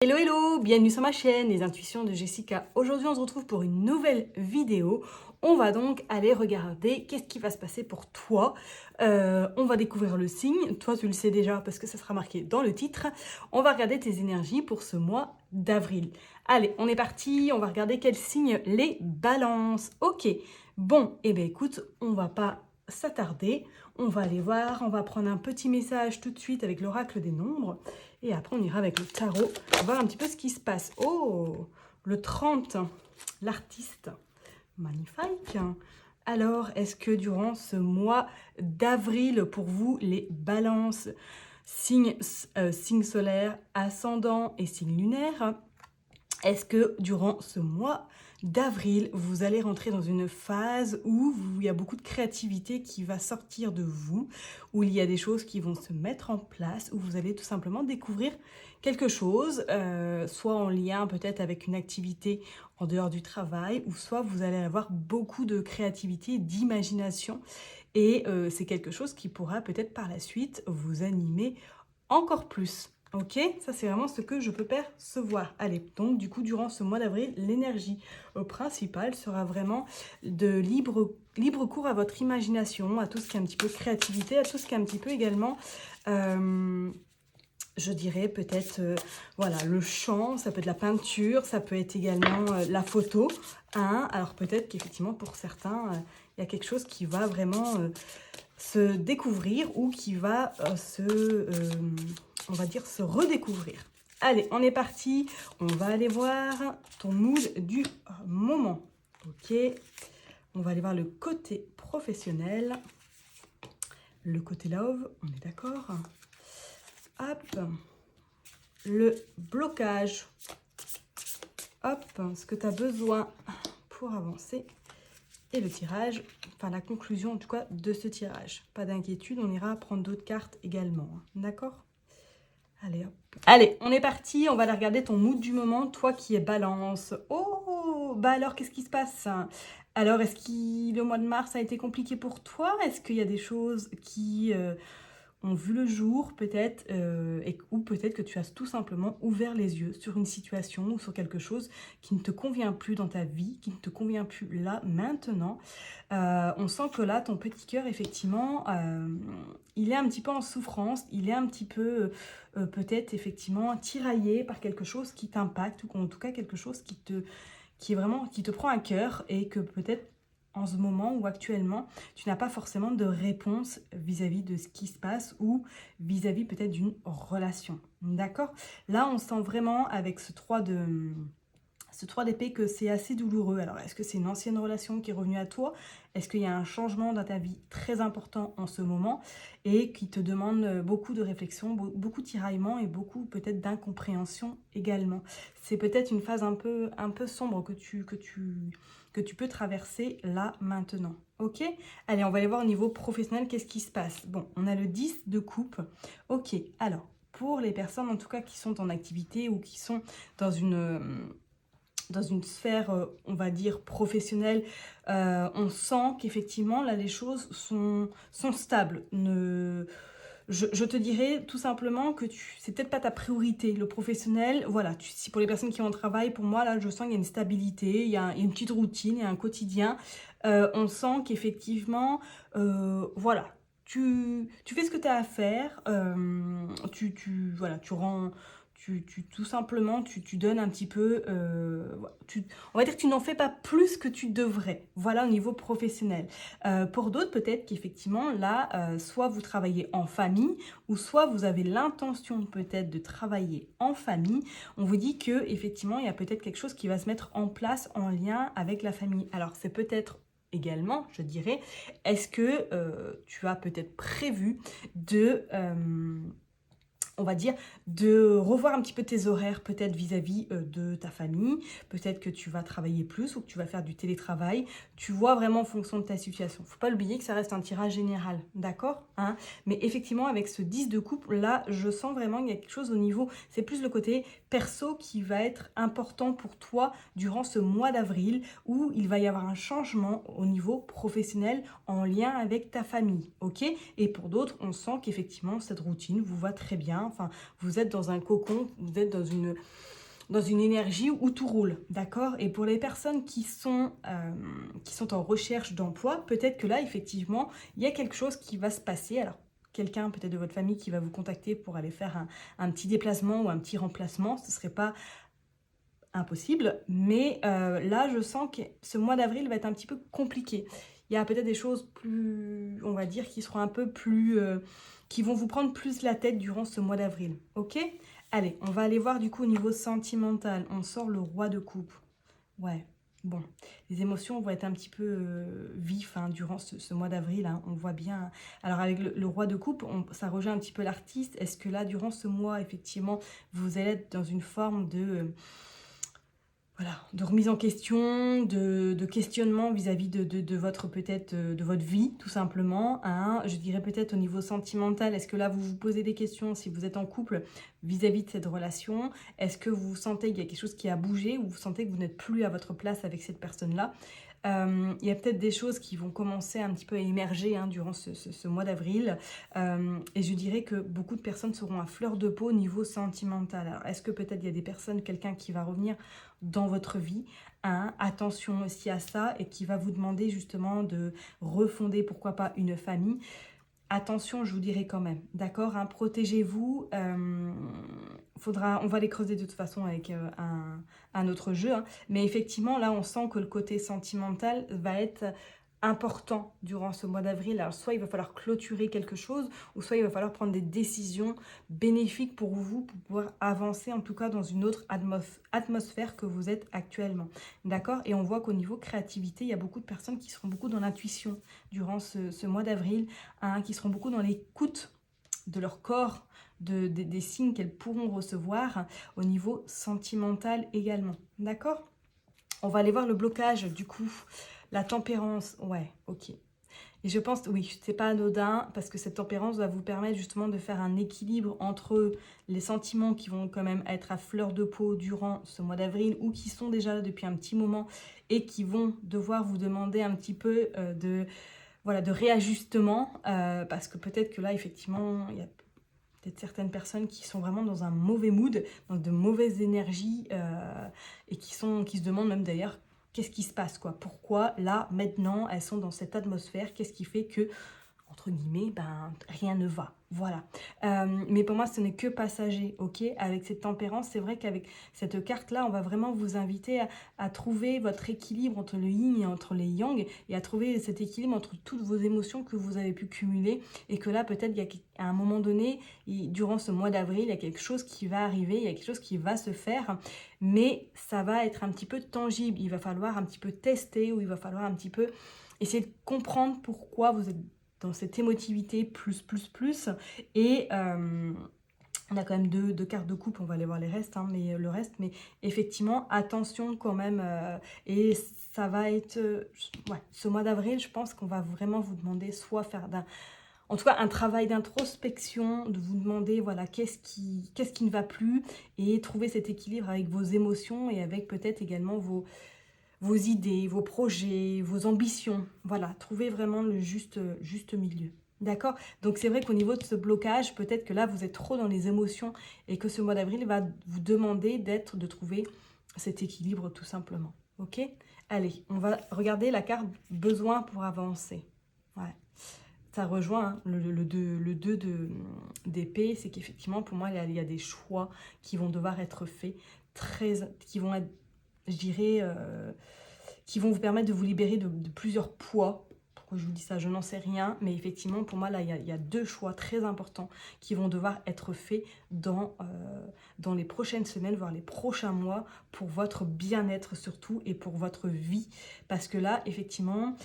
Hello hello, bienvenue sur ma chaîne Les Intuitions de Jessica. Aujourd'hui on se retrouve pour une nouvelle vidéo. On va donc aller regarder qu'est-ce qui va se passer pour toi. On va découvrir le signe, toi tu le sais déjà parce que ça sera marqué dans le titre. On va regarder tes énergies pour ce mois d'avril. Allez, on est parti, on va regarder quel signe les balances. Ok, bon, et bien écoute, on va pas s'attarder, on va aller voir, on va prendre un petit message tout de suite avec l'oracle des nombres. Et après, on ira avec le tarot, voir un petit peu ce qui se passe. Oh, le 30, l'artiste. Magnifique. Alors, est-ce que durant ce mois d'avril, pour vous, les balances, signe solaire, ascendant et signe lunaire, est-ce que durant ce mois d'avril, vous allez rentrer dans une phase où il y a beaucoup de créativité qui va sortir de vous, où il y a des choses qui vont se mettre en place, où vous allez tout simplement découvrir quelque chose, soit en lien peut-être avec une activité en dehors du travail, ou soit vous allez avoir beaucoup de créativité, d'imagination, et c'est quelque chose qui pourra peut-être par la suite vous animer encore plus. Ok, ça c'est vraiment ce que je peux percevoir. Allez, donc du coup, durant ce mois d'avril, l'énergie principale sera vraiment de libre cours à votre imagination, à tout ce qui est un petit peu créativité, à tout ce qui est un petit peu également, je dirais peut-être, voilà, le chant, ça peut être la peinture, ça peut être également la photo. Hein. Alors peut-être qu'effectivement, pour certains, il y a quelque chose qui va vraiment se découvrir ou qui va on va dire, se redécouvrir. Allez, on est parti. On va aller voir ton mood du moment. Ok. On va aller voir le côté professionnel. Le côté love, on est d'accord. Hop. Le blocage. Hop. Ce que tu as besoin pour avancer. Et le tirage, enfin la conclusion en tout cas de ce tirage. Pas d'inquiétude, on ira prendre d'autres cartes également. D'accord ? Allez, hop. Allez, on est parti, on va aller regarder ton mood du moment, toi qui es balance. Oh, bah alors qu'est-ce qui se passe? Alors, est-ce que le mois de mars a été compliqué pour toi? Est-ce qu'il y a des choses qui ont vu le jour peut-être, ou peut-être que tu as tout simplement ouvert les yeux sur une situation ou sur quelque chose qui ne te convient plus dans ta vie, qui ne te convient plus là, maintenant. On sent que là, ton petit cœur, effectivement, il est un petit peu en souffrance, il est un petit peu peut-être effectivement tiraillé par quelque chose qui t'impacte, ou en tout cas quelque chose qui te prend à cœur et que peut-être en ce moment ou actuellement, tu n'as pas forcément de réponse vis-à-vis de ce qui se passe ou vis-à-vis peut-être d'une relation. D'accord? Là, on sent vraiment avec ce 3 d'épée que c'est assez douloureux. Alors, est-ce que c'est une ancienne relation qui est revenue à toi? Est-ce qu'il y a un changement dans ta vie très important en ce moment et qui te demande beaucoup de réflexion, beaucoup de tiraillement et beaucoup peut-être d'incompréhension également? C'est peut-être une phase un peu sombre que tu peux traverser là, maintenant. Ok? Allez, on va aller voir au niveau professionnel, qu'est-ce qui se passe? Bon, on a le 10 de coupe. Ok, alors, pour les personnes en tout cas qui sont en activité ou qui sont dans une sphère, on va dire, professionnelle, on sent qu'effectivement, là, les choses sont stables. Je te dirais tout simplement que c'est peut-être pas ta priorité, le professionnel. Voilà, si pour les personnes qui ont un travail, pour moi, là, je sens qu'il y a une stabilité, il y a une petite routine, il y a un quotidien. On sent qu'effectivement, voilà, tu fais ce que tu as à faire, voilà, tout simplement, tu donnes un petit peu, on va dire que tu n'en fais pas plus que tu devrais, voilà, au niveau professionnel. Pour d'autres, peut-être qu'effectivement, là, soit vous travaillez en famille, ou soit vous avez l'intention peut-être de travailler en famille. On vous dit que effectivement, il y a peut-être quelque chose qui va se mettre en place en lien avec la famille. Alors, c'est peut-être également, je dirais, est-ce que tu as peut-être prévu de on va dire, de revoir un petit peu tes horaires peut-être vis-à-vis de ta famille. Peut-être que tu vas travailler plus ou que tu vas faire du télétravail. Tu vois vraiment en fonction de ta situation. Faut pas l'oublier que ça reste un tirage général, d'accord, hein? Mais effectivement, avec ce 10 de coupe, là, je sens vraiment qu'il y a quelque chose au niveau, c'est plus le côté perso qui va être important pour toi durant ce mois d'avril où il va y avoir un changement au niveau professionnel en lien avec ta famille, ok? Et pour d'autres, on sent qu'effectivement, cette routine vous va très bien. Enfin, vous êtes dans un cocon, vous êtes dans une énergie où tout roule, d'accord? Et pour les personnes qui sont en recherche d'emploi, peut-être que là, effectivement, il y a quelque chose qui va se passer. Alors, quelqu'un peut-être de votre famille qui va vous contacter pour aller faire un petit déplacement ou un petit remplacement, ce ne serait pas impossible, mais là, je sens que ce mois d'avril va être un petit peu compliqué. Il y a peut-être des choses plus, on va dire, qui seront un peu plus... qui vont vous prendre plus la tête durant ce mois d'avril, ok? Allez, on va aller voir du coup au niveau sentimental. On sort le roi de coupe. Ouais, bon, les émotions vont être un petit peu vives hein, durant ce mois d'avril, hein, on voit bien. Alors avec le roi de coupe, ça rejoint un petit peu l'artiste. Est-ce que là, durant ce mois, effectivement, vous allez être dans une forme de... voilà, de remise en question, de questionnement vis-à-vis de votre peut-être de votre vie, tout simplement. Hein. Je dirais peut-être au niveau sentimental, est-ce que là vous vous posez des questions si vous êtes en couple vis-à-vis de cette relation? Est-ce que vous sentez qu'il y a quelque chose qui a bougé ou vous sentez que vous n'êtes plus à votre place avec cette personne-là? Il y a peut-être des choses qui vont commencer un petit peu à émerger hein, durant ce mois d'avril. Et je dirais que beaucoup de personnes seront à fleur de peau au niveau sentimental. Alors, est-ce que peut-être il y a des personnes, quelqu'un qui va revenir dans votre vie, hein, attention aussi à ça, et qui va vous demander justement de refonder, pourquoi pas, une famille. Attention, je vous dirais quand même, d'accord, hein, protégez-vous. On va les creuser de toute façon avec un autre jeu. Hein, mais effectivement, là, on sent que le côté sentimental va être important durant ce mois d'avril. Alors, soit il va falloir clôturer quelque chose, ou soit il va falloir prendre des décisions bénéfiques pour vous, pour pouvoir avancer, en tout cas, dans une autre atmosphère que vous êtes actuellement. D'accord? Et on voit qu'au niveau créativité, il y a beaucoup de personnes qui seront beaucoup dans l'intuition durant ce mois d'avril, hein, qui seront beaucoup dans l'écoute de leur corps, des signes qu'elles pourront recevoir au niveau sentimental également. D'accord? On va aller voir le blocage, du coup. La tempérance, ouais, ok. Et je pense, oui, c'est pas anodin, parce que cette tempérance va vous permettre justement de faire un équilibre entre les sentiments qui vont quand même être à fleur de peau durant ce mois d'avril, ou qui sont déjà là depuis un petit moment, et qui vont devoir vous demander un petit peu de réajustement, parce que peut-être que là, effectivement, il y a peut-être certaines personnes qui sont vraiment dans un mauvais mood, dans de mauvaises énergies, et qui se demandent même d'ailleurs qu'est-ce qui se passe, quoi. Pourquoi là, maintenant, elles sont dans cette atmosphère? Qu'est-ce qui fait que, entre guillemets, ben, rien ne va. Voilà. Mais pour moi, ce n'est que passager, ok? Avec cette tempérance, c'est vrai qu'avec cette carte-là, on va vraiment vous inviter à trouver votre équilibre entre le yin et entre les yang, et à trouver cet équilibre entre toutes vos émotions que vous avez pu cumuler, et que là, peut-être, à un moment donné, durant ce mois d'avril, il y a quelque chose qui va arriver, il y a quelque chose qui va se faire, mais ça va être un petit peu tangible. Il va falloir un petit peu tester, ou il va falloir un petit peu essayer de comprendre pourquoi vous êtes dans cette émotivité plus. Et on a quand même deux cartes de coupe, on va aller voir les restes, hein, mais le reste, mais effectivement, attention quand même. Et ça va être, ouais, ce mois d'avril, je pense qu'on va vraiment vous demander soit faire en tout cas un travail d'introspection, de vous demander voilà qu'est-ce qui ne va plus, et trouver cet équilibre avec vos émotions et avec peut-être également vos idées, vos projets, vos ambitions. Voilà, trouver vraiment le juste milieu. D'accord? Donc c'est vrai qu'au niveau de ce blocage, peut-être que là, vous êtes trop dans les émotions, et que ce mois d'avril va vous demander de trouver cet équilibre tout simplement. Ok? Allez, on va regarder la carte besoin pour avancer. Ouais. Ça rejoint hein, le 2 d'épée, c'est qu'effectivement, pour moi, il y a des choix qui vont devoir être faits, qui vont être, je dirais, qui vont vous permettre de vous libérer de plusieurs poids. Pourquoi je vous dis ça, je n'en sais rien, mais effectivement, pour moi, là, il y a deux choix très importants qui vont devoir être faits dans les prochaines semaines, voire les prochains mois, pour votre bien-être surtout, et pour votre vie. Parce que là, effectivement,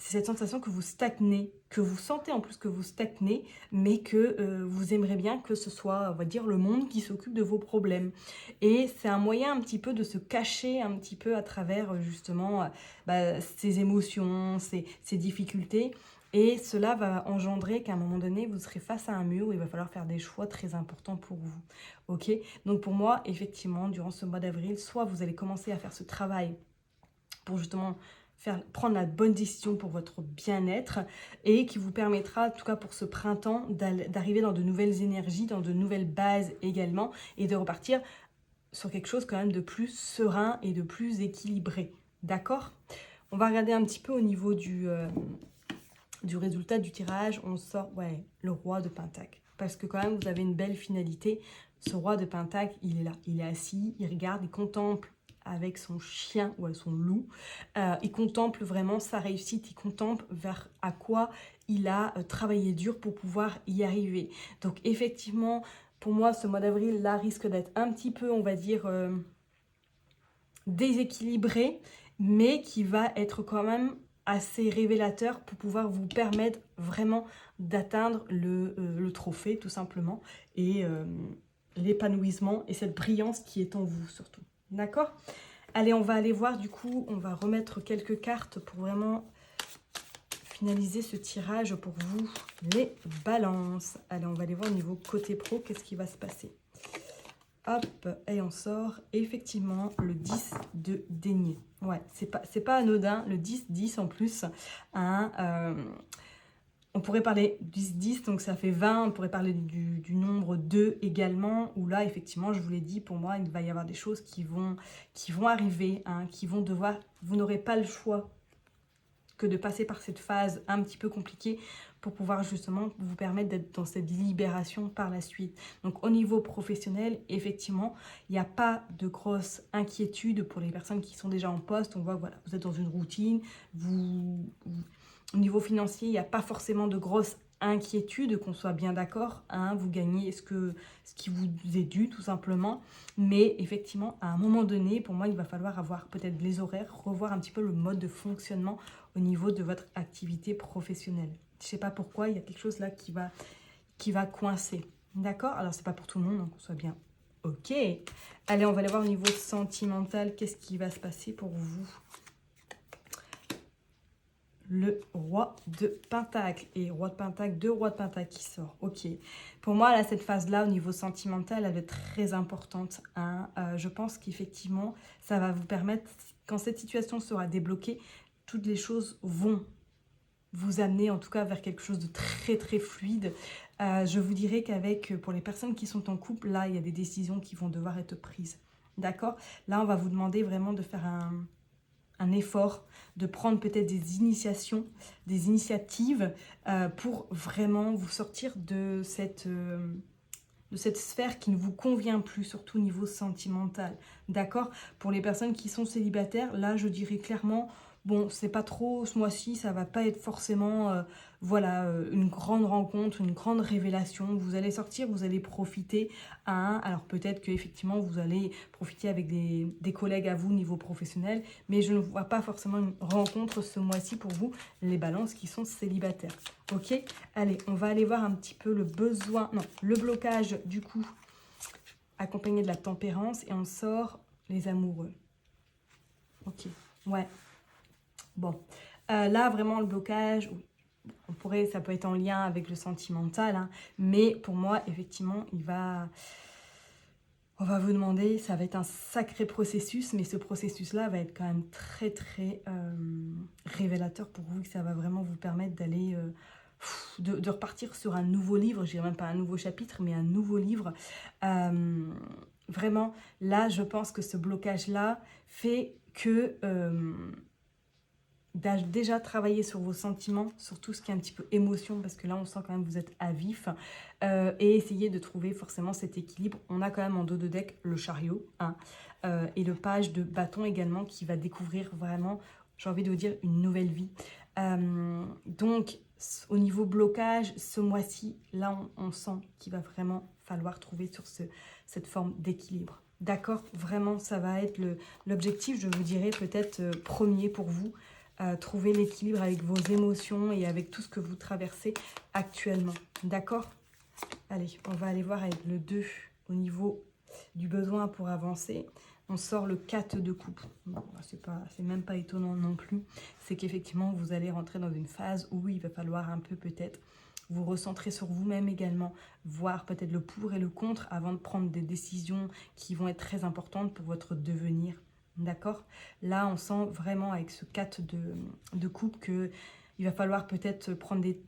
c'est cette sensation que vous stagnez, que vous sentez en plus que vous stagnez, mais que vous aimeriez bien que ce soit, on va dire, le monde qui s'occupe de vos problèmes. Et c'est un moyen un petit peu de se cacher un petit peu à travers justement ces émotions, ces difficultés. Et cela va engendrer qu'à un moment donné, vous serez face à un mur où il va falloir faire des choix très importants pour vous. Ok? Donc pour moi, effectivement, durant ce mois d'avril, soit vous allez commencer à faire ce travail pour justement prendre la bonne décision pour votre bien-être et qui vous permettra, en tout cas pour ce printemps, d'arriver dans de nouvelles énergies, dans de nouvelles bases également et de repartir sur quelque chose quand même de plus serein et de plus équilibré. D'accord? On va regarder un petit peu au niveau du résultat du tirage. On sort le roi de Pentacle. Parce que quand même, vous avez une belle finalité. Ce roi de Pentacle, il est là. Il est assis, il regarde, il contemple avec son chien ou son loup. Il contemple vraiment sa réussite. Il contemple vers à quoi il a travaillé dur pour pouvoir y arriver. Donc effectivement, pour moi, ce mois d'avril, là, risque d'être un petit peu, on va dire, déséquilibré, mais qui va être quand même assez révélateur pour pouvoir vous permettre vraiment d'atteindre le trophée, tout simplement, et l'épanouissement et cette brillance qui est en vous, surtout. D'accord? Allez, on va aller voir, du coup, on va remettre quelques cartes pour vraiment finaliser ce tirage pour vous, les balances. Allez, on va aller voir au niveau côté pro, qu'est-ce qui va se passer. Hop, et on sort effectivement le 10 de denier. Ouais, c'est pas anodin, le 10-10 en plus. Hein, on pourrait parler 10-10, donc ça fait 20. On pourrait parler du nombre 2 également, où là, effectivement, je vous l'ai dit, pour moi, il va y avoir des choses qui vont arriver, hein, qui vont devoir... Vous n'aurez pas le choix que de passer par cette phase un petit peu compliquée pour pouvoir justement vous permettre d'être dans cette libération par la suite. Donc au niveau professionnel, effectivement, il n'y a pas de grosse inquiétude pour les personnes qui sont déjà en poste. On voit que voilà, vous êtes dans une routine, au niveau financier, il n'y a pas forcément de grosses inquiétudes, qu'on soit bien d'accord, hein, vous gagnez ce qui vous est dû tout simplement, mais effectivement à un moment donné, pour moi il va falloir avoir peut-être les horaires, revoir un petit peu le mode de fonctionnement au niveau de votre activité professionnelle. Je ne sais pas pourquoi, il y a quelque chose là qui va coincer, d'accord? Alors c'est pas pour tout le monde, donc on soit bien ok. Allez, on va aller voir au niveau sentimental, qu'est-ce qui va se passer pour vous? Le roi de Pentacle et roi de Pentacle, deux rois de Pentacle qui sort. Ok. Pour moi, là, cette phase-là, au niveau sentimental, elle est très importante. Hein. Je pense qu'effectivement, ça va vous permettre, quand cette situation sera débloquée, toutes les choses vont vous amener, en tout cas, vers quelque chose de très, très fluide. Je vous dirais pour les personnes qui sont en couple, là, il y a des décisions qui vont devoir être prises. D'accord? Là, on va vous demander vraiment de faire un effort, de prendre peut-être des initiatives pour vraiment vous sortir de cette sphère qui ne vous convient plus, surtout au niveau sentimental. D'accord? Pour les personnes qui sont célibataires, là, je dirais clairement, bon, c'est pas trop, ce mois-ci, ça va pas être forcément, une grande rencontre, une grande révélation. Vous allez sortir, vous allez profiter. Alors peut-être qu'effectivement, vous allez profiter avec des collègues à vous, niveau professionnel, mais je ne vois pas forcément une rencontre ce mois-ci pour vous, les balances qui sont célibataires. Ok? Allez, on va aller voir un petit peu le blocage du coup, accompagné de la tempérance, et on sort les amoureux. Ok, ouais. Bon, là vraiment le blocage, ça peut être en lien avec le sentimental, hein, mais pour moi, effectivement, on va vous demander, ça va être un sacré processus, mais ce processus-là va être quand même très, très révélateur pour vous, que ça va vraiment vous permettre d'aller, de repartir sur un nouveau livre, je dirais même pas un nouveau chapitre, mais un nouveau livre. Vraiment, là, je pense que ce blocage-là fait que... déjà travailler sur vos sentiments, sur tout ce qui est un petit peu émotion, parce que là on sent quand même que vous êtes à vif, et essayer de trouver forcément cet équilibre. On a quand même en dos de deck le chariot, hein, et le page de bâton également, qui va découvrir vraiment, j'ai envie de vous dire, une nouvelle vie. Donc au niveau blocage, ce mois-ci, là on sent qu'il va vraiment falloir trouver sur cette forme d'équilibre. D'accord? Vraiment, ça va être l'objectif, je vous dirais peut-être premier pour vous. Trouver l'équilibre avec vos émotions et avec tout ce que vous traversez actuellement. D'accord? Allez, on va aller voir avec le 2 au niveau du besoin pour avancer. On sort le 4 de coupe. Bon, c'est même pas étonnant non plus. C'est qu'effectivement, vous allez rentrer dans une phase où il va falloir un peu peut-être vous recentrer sur vous-même également, voir peut-être le pour et le contre avant de prendre des décisions qui vont être très importantes pour votre devenir. D'accord? Là, on sent vraiment avec ce 4 de coupe que il va falloir peut-être prendre des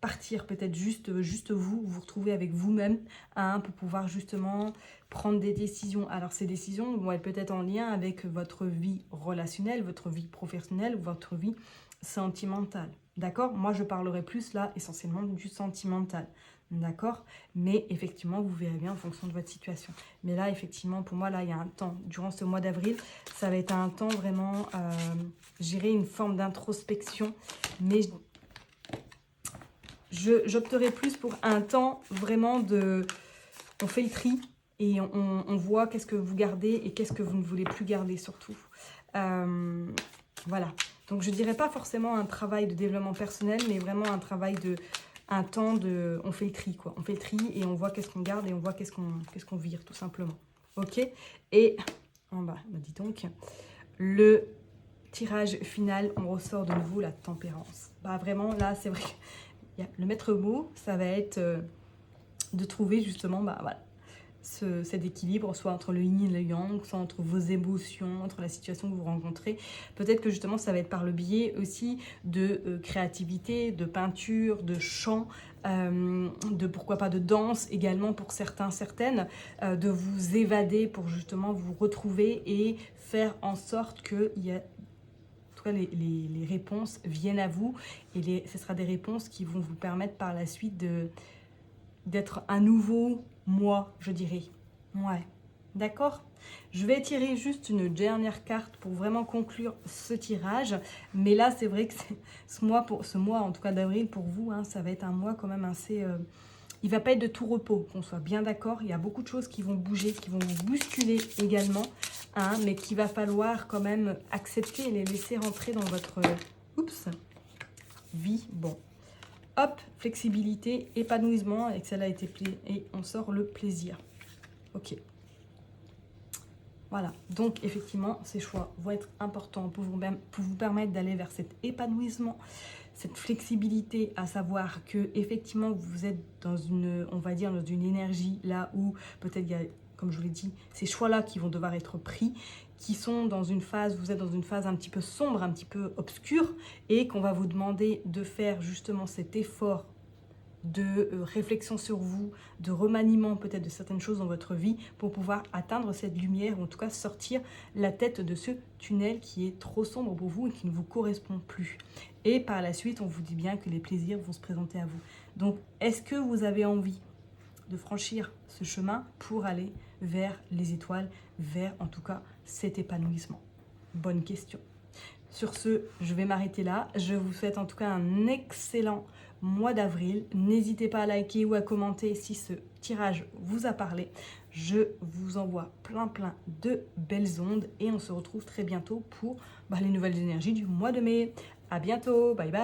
partir peut-être juste vous, vous retrouver avec vous-même, hein, pour pouvoir justement prendre des décisions. Alors ces décisions vont être peut-être en lien avec votre vie relationnelle, votre vie professionnelle ou votre vie sentimentale. D'accord? Moi, je parlerai plus là essentiellement du sentimental. D'accord? Mais effectivement, vous verrez bien en fonction de votre situation. Mais là, effectivement, pour moi, là, il y a un temps. Durant ce mois d'avril, ça va être un temps vraiment, gérer une forme d'introspection. Mais j'opterais plus pour un temps vraiment de... On fait le tri et on voit qu'est-ce que vous gardez et qu'est-ce que vous ne voulez plus garder surtout. Voilà. Donc je dirais pas forcément un travail de développement personnel, mais vraiment un travail de... Un temps de... On fait le tri, quoi. On fait le tri et on voit qu'est-ce qu'on garde et on voit qu'est-ce qu'on vire, tout simplement. Ok? Et en bas, bah dis donc, le tirage final, on ressort de nouveau la tempérance. Bah vraiment, là, c'est vrai. Le maître mot, ça va être de trouver justement bah, voilà, cet équilibre, soit entre le yin et le yang, soit entre vos émotions, entre la situation que vous rencontrez. Peut-être que justement, ça va être par le biais aussi de créativité, de peinture, de chant, de pourquoi pas de danse également pour certains, certaines, de vous évader pour justement vous retrouver et faire en sorte qu'il y a les réponses viennent à vous et ce sera des réponses qui vont vous permettre par la suite d'être un nouveau moi, je dirais. Ouais, d'accord? Je vais tirer juste une dernière carte pour vraiment conclure ce tirage. Mais là, c'est vrai que ce mois, en tout cas d'avril, pour vous, hein, ça va être un mois quand même assez... il ne va pas être de tout repos, qu'on soit bien d'accord. Il y a beaucoup de choses qui vont bouger, qui vont vous bousculer également. Hein, mais qu'il va falloir quand même accepter et les laisser rentrer dans votre vie. Bon, hop, flexibilité, épanouissement, et que celle-là a été pliée, et on sort le plaisir. Ok. Voilà, donc effectivement, ces choix vont être importants pour vous permettre d'aller vers cet épanouissement, cette flexibilité, à savoir que effectivement vous êtes dans une, on va dire, dans une énergie là où peut-être il y a, comme je vous l'ai dit, ces choix-là qui vont devoir être pris, qui sont dans une phase, vous êtes dans une phase un petit peu sombre, un petit peu obscure, et qu'on va vous demander de faire justement cet effort de réflexion sur vous, de remaniement peut-être de certaines choses dans votre vie pour pouvoir atteindre cette lumière, ou en tout cas sortir la tête de ce tunnel qui est trop sombre pour vous et qui ne vous correspond plus. Et par la suite, on vous dit bien que les plaisirs vont se présenter à vous. Donc, est-ce que vous avez envie de franchir ce chemin pour aller vers les étoiles, vers en tout cas cet épanouissement? Bonne question. Sur ce, je vais m'arrêter là. Je vous souhaite en tout cas un excellent mois d'avril. N'hésitez pas à liker ou à commenter si ce tirage vous a parlé. Je vous envoie plein de belles ondes et on se retrouve très bientôt pour les nouvelles énergies du mois de mai. À bientôt, bye bye.